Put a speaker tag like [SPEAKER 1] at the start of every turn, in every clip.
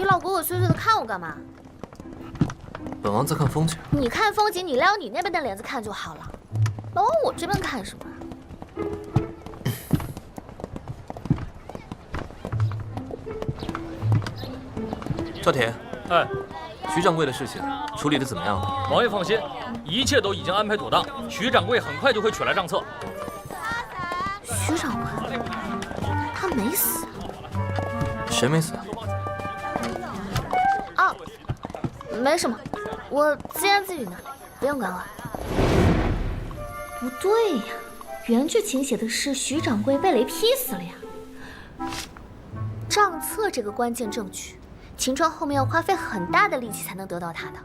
[SPEAKER 1] 你老鬼鬼祟祟的看我干嘛？
[SPEAKER 2] 本王在看风景。
[SPEAKER 1] 你看风景，你撩你那边的帘子看就好了，老往我这边看什么？
[SPEAKER 2] 赵铁，
[SPEAKER 3] 哎，
[SPEAKER 2] 徐掌柜的事情处理的怎么样了？
[SPEAKER 3] 王爷放心，一切都已经安排妥当，徐掌柜很快就会取来账册。
[SPEAKER 1] 徐掌柜，他没死。
[SPEAKER 2] 谁没死？
[SPEAKER 1] 哦，没什么，我自言自语呢，不用管我。不对呀，原剧情写的是徐掌柜被雷劈死了呀。账册这个关键证据，秦川后面要花费很大的力气才能得到他的，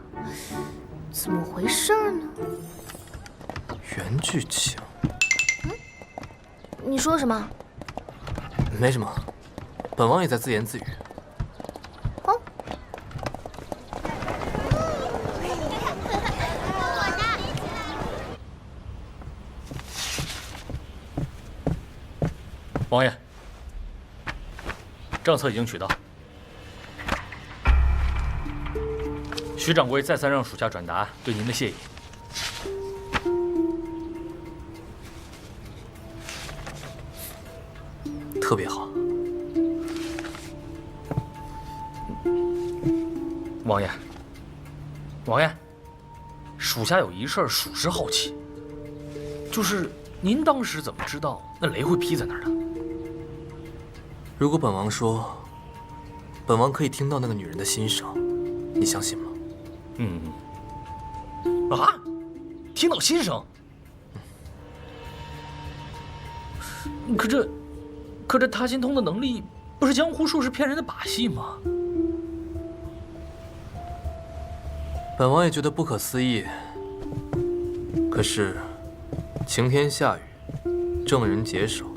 [SPEAKER 1] 怎么回事呢？
[SPEAKER 2] 原剧情？
[SPEAKER 1] 你说什么？
[SPEAKER 2] 没什么，本王也在自言自语。
[SPEAKER 1] 哦。
[SPEAKER 3] 王爷，账册已经取到。徐掌柜再三让属下转达对您的谢意。
[SPEAKER 2] 特别好。
[SPEAKER 3] 王爷，王爷，属下有一事儿属实好奇，就是您当时怎么知道那雷会劈在那儿的？
[SPEAKER 2] 如果本王说，本王可以听到那个女人的心声，你相信吗？
[SPEAKER 3] 啊，听到心声？可这他心通的能力，不是江湖术士骗人的把戏吗？
[SPEAKER 2] 本王也觉得不可思议。可是，晴天下雨，证人解手，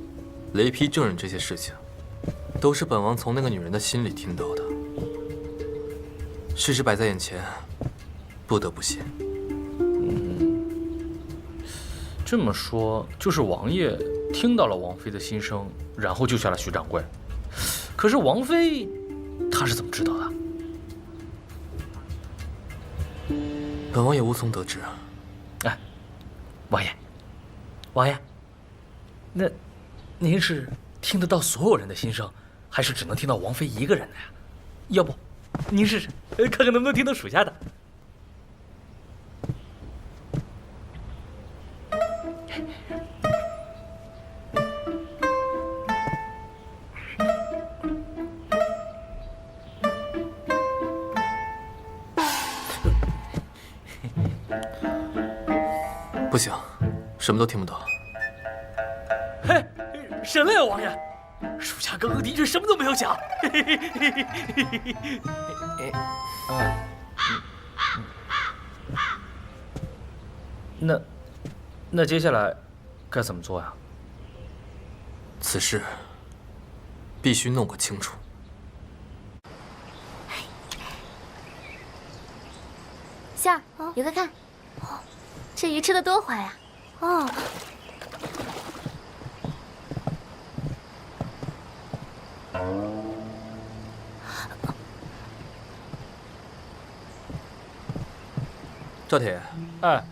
[SPEAKER 2] 雷劈证人这些事情，都是本王从那个女人的心里听到的。事实摆在眼前，不得不信。
[SPEAKER 3] 这么说，就是王爷听到了王妃的心声，然后救下了徐掌柜。可是王妃，她是怎么知道的？
[SPEAKER 2] 本王也无从得知。
[SPEAKER 3] 哎，王爷，那您是听得到所有人的心声，还是只能听到王妃一个人的呀？要不，您试试，看看能不能听到属下的。
[SPEAKER 2] 不行，什么都听不到。
[SPEAKER 3] 嘿，什么呀，王爷？属下刚刚的确什么都没有讲。那接下来该怎么做呀？
[SPEAKER 2] 此事必须弄个清楚。
[SPEAKER 1] 杏儿，你快看，这鱼吃的多欢呀！哦。
[SPEAKER 2] 赵铁，
[SPEAKER 3] 哎，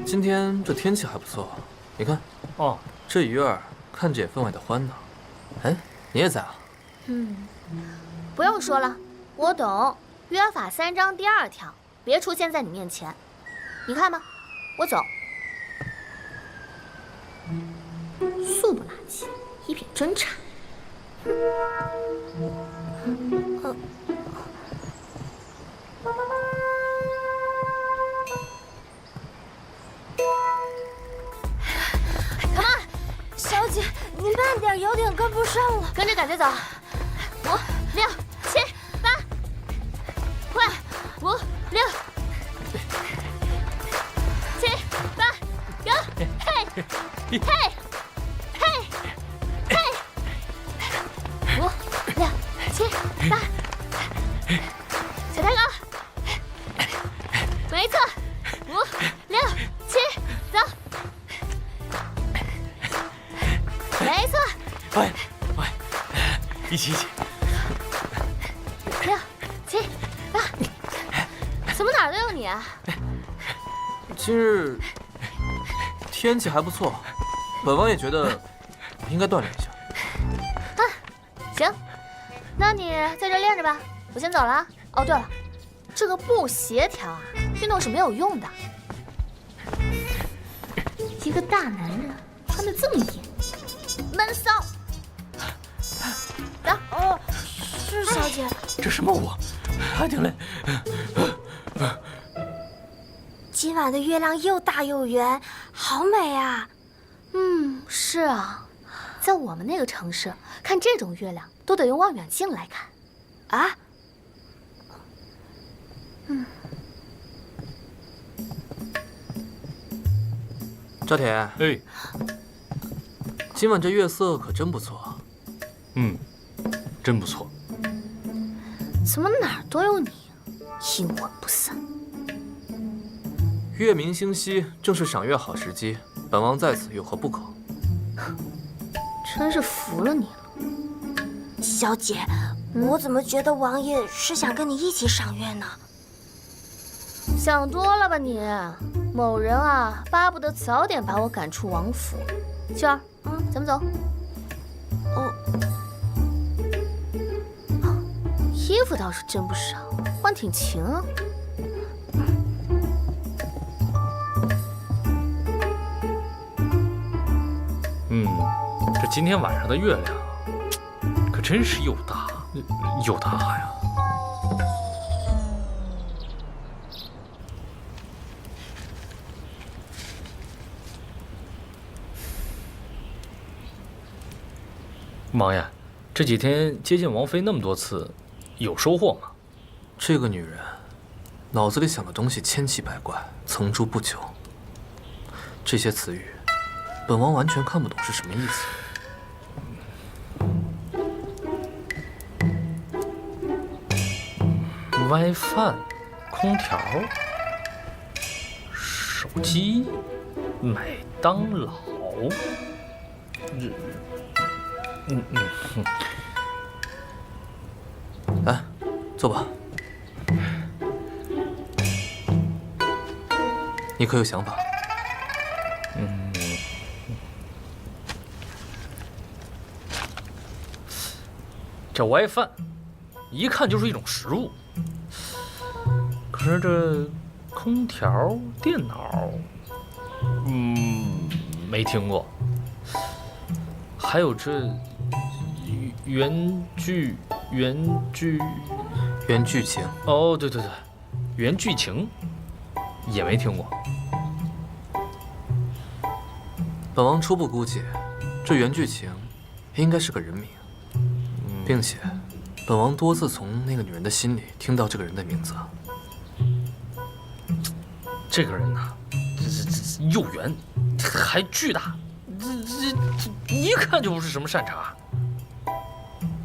[SPEAKER 2] 今天这天气还不错，你看，
[SPEAKER 3] 哦，
[SPEAKER 2] 这鱼儿看着也分外的欢呢。哎，你也在啊？
[SPEAKER 1] 不用说了，我懂。约法3章第2条，别出现在你面前。你看吧，我走。素不拉几，一撇真差。
[SPEAKER 4] 小姐，你慢点，有点跟不上了。
[SPEAKER 1] 跟着感觉走，5、6、7、8，快，5、6、7、8、9，嘿，嘿，嘿，嘿，5、6、7、8，小太高，没错，5、6、7，走。没错，
[SPEAKER 3] 喂，一起，
[SPEAKER 1] 6、7、怎么哪儿都有你啊？
[SPEAKER 2] 今日天气还不错，本王也觉得应该锻炼一下。
[SPEAKER 1] 行，那你在这练着吧，我先走了啊。哦，对了，这个不协调啊，运动是没有用的。一个大男人穿得这么严，闷骚。走。
[SPEAKER 4] 哦，是小姐。
[SPEAKER 3] 这什么舞？还挺累。
[SPEAKER 4] 今晚的月亮又大又圆，好美啊！
[SPEAKER 1] 是啊，在我们那个城市，看这种月亮都得用望远镜来看。
[SPEAKER 4] 啊？
[SPEAKER 2] 赵铁，
[SPEAKER 3] 哎，
[SPEAKER 2] 今晚这月色可真不错。
[SPEAKER 3] 真不错。
[SPEAKER 1] 怎么哪儿都有你，阴魂不散。
[SPEAKER 2] 月明星稀，正是赏月好时机，本王在此有何不可？
[SPEAKER 1] 真是服了你了。
[SPEAKER 4] 小姐，我怎么觉得王爷是想跟你一起赏月呢？
[SPEAKER 1] 想多了吧你！某人啊，巴不得早点把我赶出王府。秀儿，咱们走。
[SPEAKER 4] 哦，
[SPEAKER 1] 衣服倒是真不少，换挺勤啊。
[SPEAKER 3] 这今天晚上的月亮可真是又大又大呀！王爷，这几天接近王妃那么多次，有收获吗？
[SPEAKER 2] 这个女人，脑子里想的东西千奇百怪，层出不穷。这些词语，本王完全看不懂是什么意思。
[SPEAKER 3] 歪饭、空调、手机、麦当劳，
[SPEAKER 2] 来，坐吧。你可有想法？
[SPEAKER 3] 这歪饭，一看就是一种食物。可是这空调、电脑，没听过。还有这原剧
[SPEAKER 2] 情。
[SPEAKER 3] 哦，对，原剧情也没听过。
[SPEAKER 2] 本王初步估计，这原剧情应该是个人名，并且本王多次从那个女人的心里听到这个人的名字。
[SPEAKER 3] 这个人呐，这又圆，还巨大，这一看就不是什么善茬。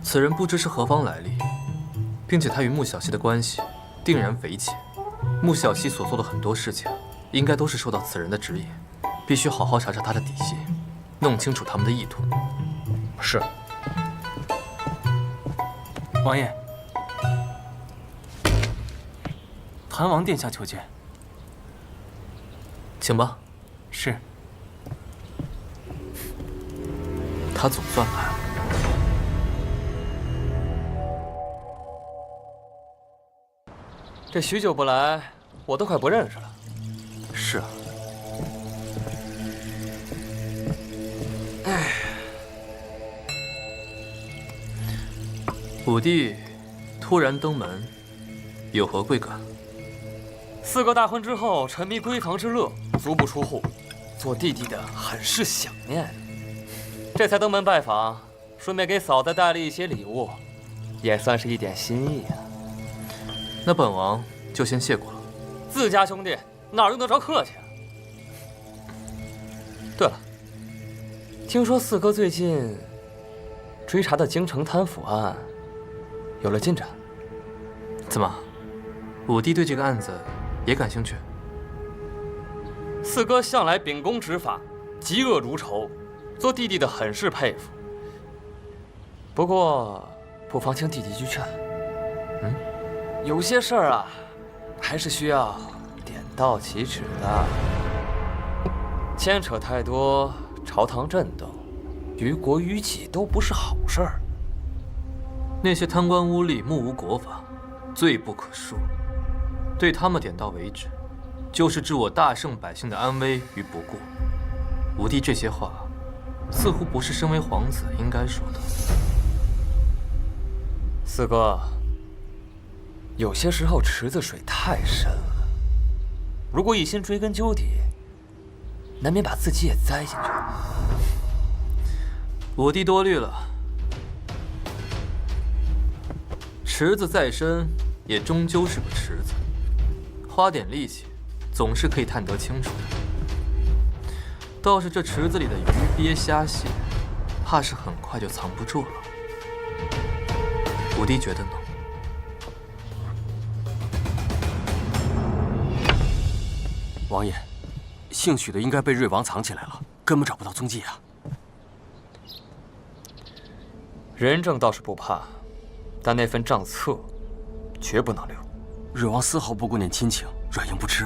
[SPEAKER 2] 此人不知是何方来历，并且他与穆小西的关系定然匪浅。穆小西所做的很多事情，应该都是受到此人的指引，必须好好查查他的底细，弄清楚他们的意图。
[SPEAKER 3] 是。
[SPEAKER 5] 王爷，韩王殿下求见。
[SPEAKER 2] 请吧。
[SPEAKER 5] 是。
[SPEAKER 2] 他总算来了。
[SPEAKER 5] 这许久不来，我都快不认识了。
[SPEAKER 2] 是啊。武帝突然登门，有何贵干？
[SPEAKER 5] 四哥大婚之后，沉迷闺房之乐，足不出户，做弟弟的很是想念，这才登门拜访，顺便给嫂子带了一些礼物，也算是一点心意啊。
[SPEAKER 2] 那本王就先谢过了。
[SPEAKER 5] 自家兄弟哪用得着客气啊？对了，听说四哥最近追查的京城贪腐案有了进展。
[SPEAKER 2] 怎么，武帝对这个案子也感兴趣？
[SPEAKER 5] 四哥向来秉公执法，嫉恶如仇，做弟弟的很是佩服。不过，不妨听弟弟一句劝。有些事儿啊，还是需要点到即止的。牵扯太多，朝堂震动，于国于己都不是好事儿。
[SPEAKER 2] 那些贪官污吏目无国法，罪不可恕，对他们点到为止，就是置我大圣百姓的安危于不顾。吾弟这些话，似乎不是身为皇子应该说的。
[SPEAKER 5] 四哥，有些时候池子水太深了，如果一心追根究底，难免把自己也栽进去。
[SPEAKER 2] 我弟多虑了，池子再深，也终究是个池子，花点力气，总是可以探得清楚的。倒是这池子里的鱼鳖虾蟹，怕是很快就藏不住了。我弟觉得呢？
[SPEAKER 6] 王爷，姓许的应该被瑞王藏起来了，根本找不到踪迹啊。
[SPEAKER 5] 人证倒是不怕，但那份账册绝不能留。
[SPEAKER 6] 瑞王丝毫不顾念亲情，软硬不吃。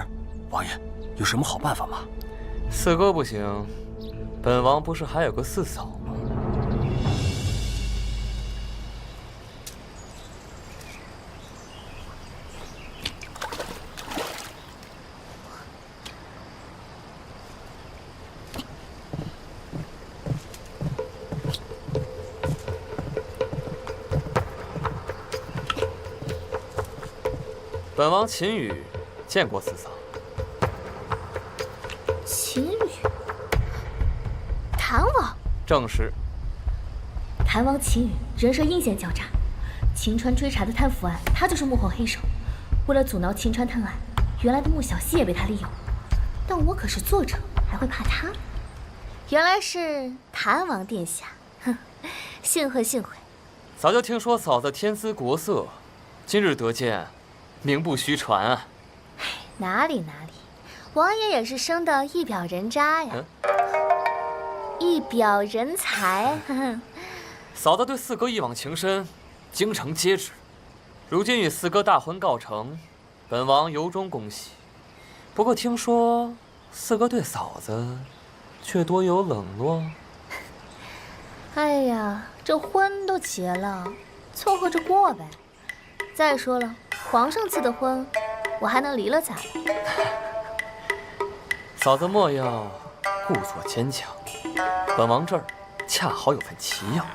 [SPEAKER 6] 王爷，有什么好办法吗？
[SPEAKER 5] 四哥不行，本王不是还有个四嫂吗？本王秦羽见过四嫂。
[SPEAKER 1] 秦羽，谭王，
[SPEAKER 5] 正是。
[SPEAKER 1] 谭王秦羽人设阴险狡诈，秦川追查的贪腐案，他就是幕后黑手。为了阻挠秦川探案，原来的穆小西也被他利用。但我可是作者，还会怕他？原来是谭王殿下，哼，幸会幸会。
[SPEAKER 5] 早就听说嫂子天姿国色，今日得见，名不虚传啊。
[SPEAKER 1] 哪里哪里，王爷也是生的一表人渣呀，一表人才。
[SPEAKER 5] 嫂子对四哥一往情深，京城皆知。如今与四哥大婚告成，本王由衷恭喜。不过听说四哥对嫂子却多有冷落。
[SPEAKER 1] 哎呀，这婚都结了，凑合着过呗。再说了，皇上赐的婚，我还能离了咋的？
[SPEAKER 5] 嫂子莫要故作坚强，本王这儿恰好有份奇药，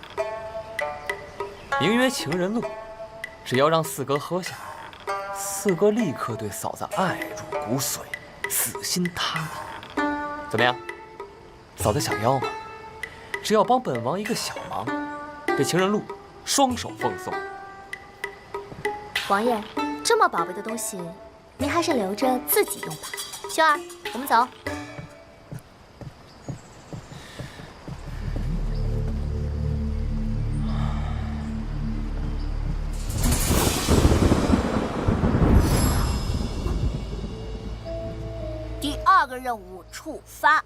[SPEAKER 5] 名曰情人露。只要让四哥喝下，四哥立刻对嫂子爱入骨髓，死心塌地。怎么样，嫂子想要吗？只要帮本王一个小忙，这情人露双手奉送。
[SPEAKER 1] 王爷，这么宝贝的东西，您还是留着自己用吧。秀儿，我们走。
[SPEAKER 4] 第2个任务触发，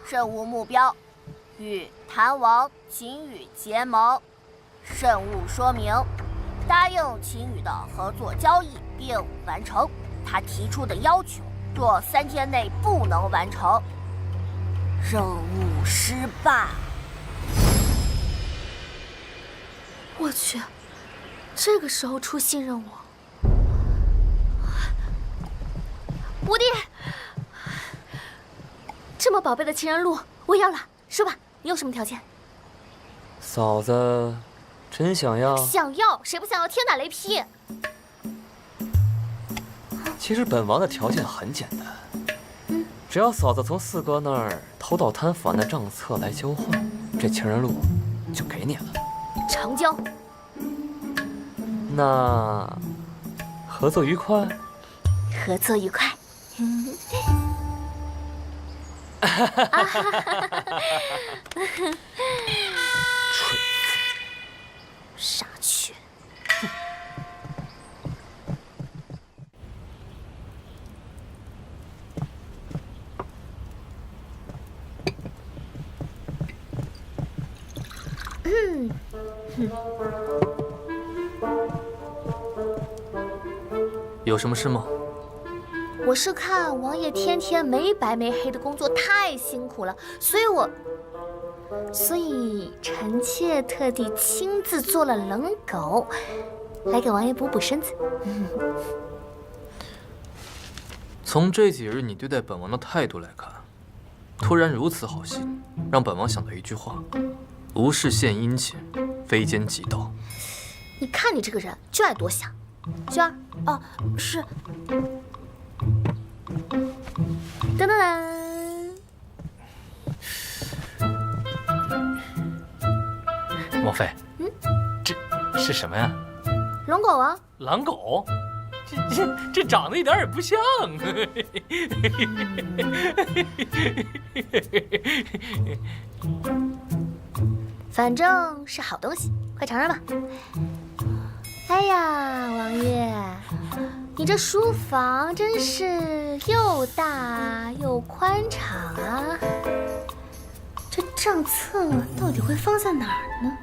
[SPEAKER 4] 任务目标：与谭王秦羽结盟。任务说明：答应秦羽的合作交易并完成他提出的要求，若3天内不能完成，任务失败。
[SPEAKER 1] 我去，这个时候出新任务，五弟，这么宝贝的情人露，我要了。说吧，你有什么条件？
[SPEAKER 5] 嫂子真想要？
[SPEAKER 1] 想要，谁不想要？天打雷劈！
[SPEAKER 5] 其实本王的条件很简单，只要嫂子从四哥那儿偷到贪腐案的账册来交换，这情人露就给你了。
[SPEAKER 1] 成交。
[SPEAKER 5] 那合作愉快？
[SPEAKER 1] 合作愉快。
[SPEAKER 5] 蠢
[SPEAKER 1] 傻缺。
[SPEAKER 2] 有什么事吗？
[SPEAKER 1] 我是看王爷天天没白没黑的工作太辛苦了，所以臣妾特地亲自做了冷狗，来给王爷补补身子。
[SPEAKER 2] 从这几日你对待本王的态度来看，突然如此好心，让本王想到一句话：无事献殷勤，非奸即盗。
[SPEAKER 1] 你看你这个人就爱多想。娟儿，
[SPEAKER 4] 哦，是。
[SPEAKER 1] 噔噔噔。
[SPEAKER 3] 王妃，这是什么呀？
[SPEAKER 1] 龙狗啊！
[SPEAKER 3] 狼狗？这长得一点也不像。
[SPEAKER 1] 反正是好东西，快尝尝吧。哎呀，王爷，你这书房真是又大又宽敞啊！这账册到底会放在哪儿呢？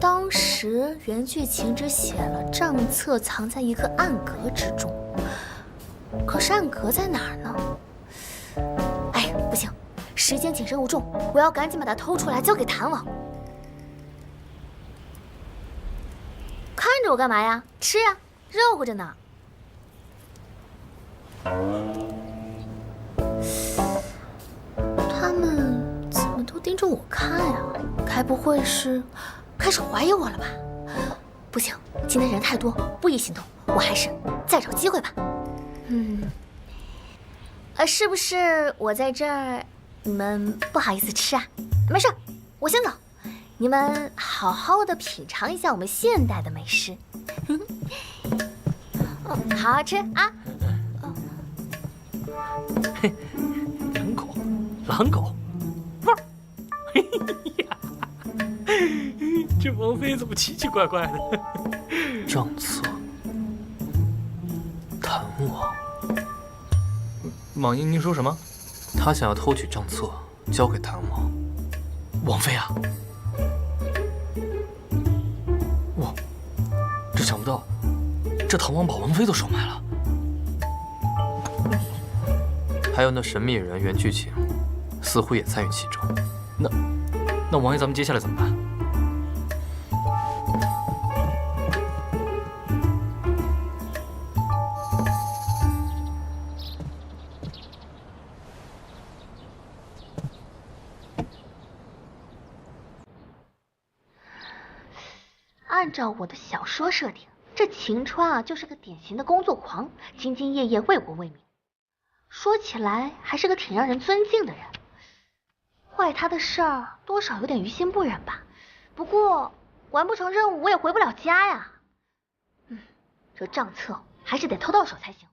[SPEAKER 1] 当时原剧情只写了账册藏在一个暗格之中，可是暗格在哪儿呢？哎，不行，时间紧任务重，我要赶紧把它偷出来交给谭王。看着我干嘛呀？吃呀，热乎着呢。他们怎么都盯着我看呀？该不会是开始怀疑我了吧？不行，今天人太多，不宜行动，我还是再找机会吧。是不是我在这儿，你们不好意思吃啊？没事，我先走。你们好好的品尝一下我们现代的美食，好好吃啊！
[SPEAKER 3] 嘿，人狗，狼狗，味儿，哎呀，这王妃怎么奇奇怪怪的？
[SPEAKER 2] 账册，谭王，
[SPEAKER 3] 王爷，您说什么？
[SPEAKER 2] 他想要偷取账册交给谭王。
[SPEAKER 3] 王妃啊！哇，这想不到，这唐王把王妃都收买了。
[SPEAKER 2] 还有那神秘人原剧情，似乎也参与其中。
[SPEAKER 3] 那王爷，咱们接下来怎么办？
[SPEAKER 1] 按照我的小说设定，这晴川啊就是个典型的工作狂，兢兢业业，为国为民。说起来还是个挺让人尊敬的人，坏他的事儿多少有点于心不忍吧。不过完不成任务我也回不了家呀。这账册还是得偷到手才行。